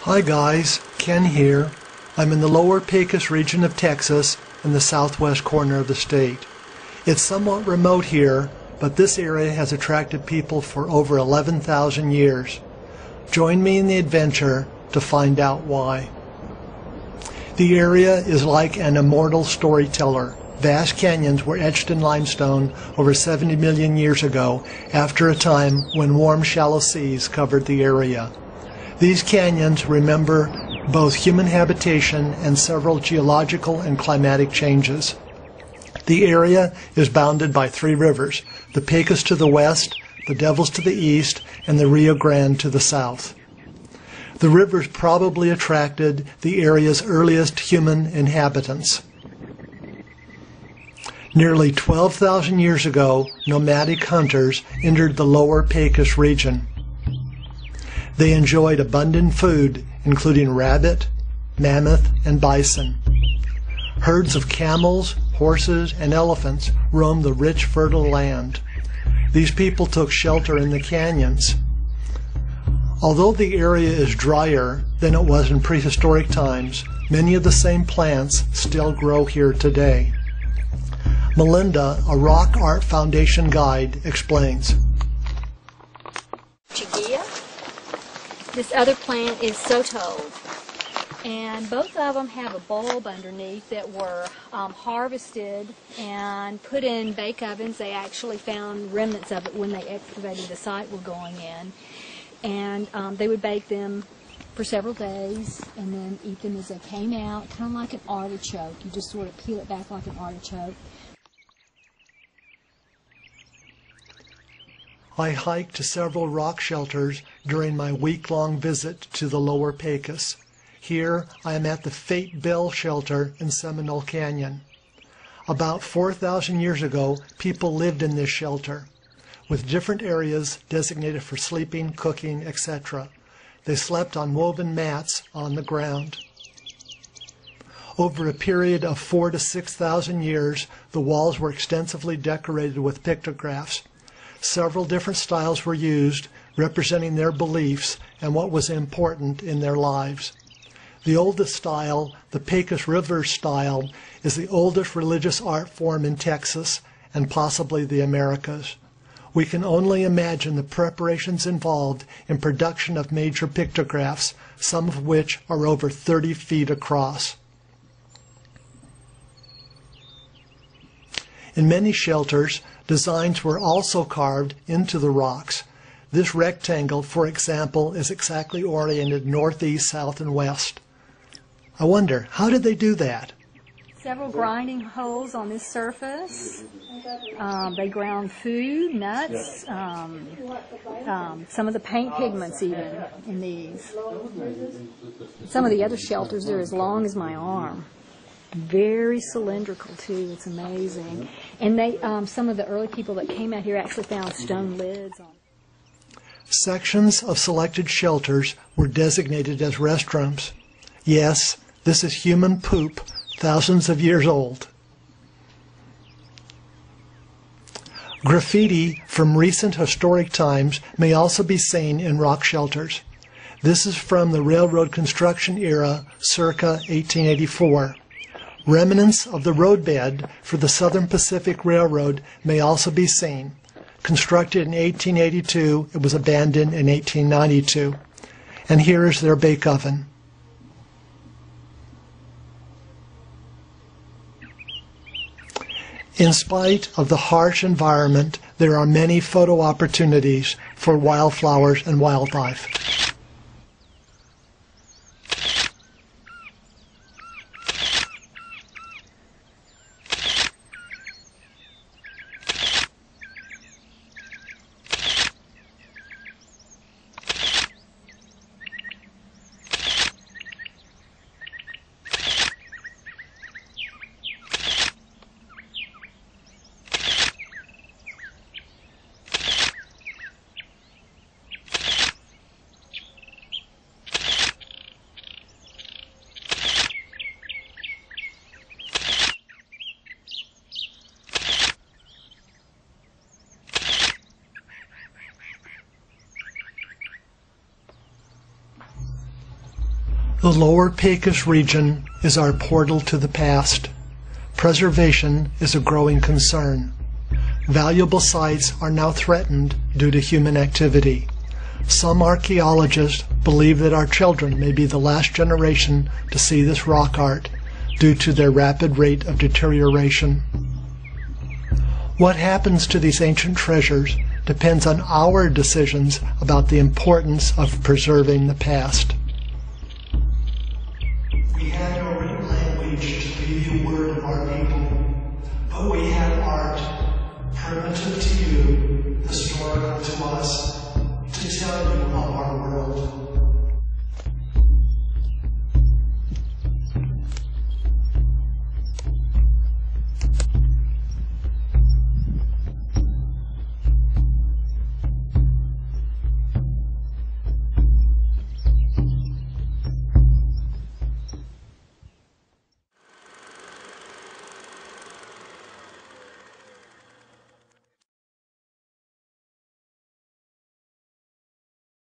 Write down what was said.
Hi guys, Ken here. I'm in the lower Pecos region of Texas in the southwest corner of the state. It's somewhat remote here, but this area has attracted people for over 11,000 years. Join me in the adventure to find out why. The area is like an immortal storyteller. Vast canyons were etched in limestone over 70 million years ago, after a time when warm, shallow seas covered the area. These canyons remember both human habitation and several geological and climatic changes. The area is bounded by three rivers, the Pecos to the west, the Devils to the east, and the Rio Grande to the south. The rivers probably attracted the area's earliest human inhabitants. Nearly 12,000 years ago, nomadic hunters entered the lower Pecos region. They enjoyed abundant food, including rabbit, mammoth, and bison. Herds of camels, horses, and elephants roamed the rich, fertile land. These people took shelter in the canyons. Although the area is drier than it was in prehistoric times, many of the same plants still grow here today. Melinda, a Rock Art Foundation guide, explains. This other plant is soto, and both of them have a bulb underneath that were harvested and put in bake ovens. They actually found remnants of it when they excavated the site we're going in, and they would bake them for several days and then eat them as they came out, kind of like an artichoke. You just sort of peel it back like an artichoke. I hiked to several rock shelters during my week-long visit to the lower Pecos. Here I am at the Fate Bell Shelter in Seminole Canyon. About 4,000 years ago, people lived in this shelter, with different areas designated for sleeping, cooking, etc. They slept on woven mats on the ground. Over a period of 4,000 to 6,000 years, the walls were extensively decorated with pictographs. Several different styles were used, representing their beliefs and what was important in their lives. The oldest style, the Pecos River style, is the oldest religious art form in Texas and possibly the Americas. We can only imagine the preparations involved in production of major pictographs, some of which are over 30 feet across. In many shelters, designs were also carved into the rocks. This rectangle, for example, is exactly oriented northeast, south, and west. I wonder, how did they do that? Several grinding holes on this surface. They ground food, nuts, some of the paint pigments even in these. Some of the other shelters, they're as long as my arm. Very cylindrical too. It's amazing. And they, some of the early people that came out here actually found stone lids on. Sections of selected shelters were designated as restrooms. Yes, this is human poop, thousands of years old. Graffiti from recent historic times may also be seen in rock shelters. This is from the railroad construction era, circa 1884. Remnants of the roadbed for the Southern Pacific Railroad may also be seen. Constructed in 1882, it was abandoned in 1892. And here is their bake oven. In spite of the harsh environment, there are many photo opportunities for wildflowers and wildlife. The lower Pecos region is our portal to the past. Preservation is a growing concern. Valuable sites are now threatened due to human activity. Some archaeologists believe that our children may be the last generation to see this rock art due to their rapid rate of deterioration. What happens to these ancient treasures depends on our decisions about the importance of preserving the past. We had no written language to give you word of our people, but we had art, primitive to you, historical to us, to tell you of our work.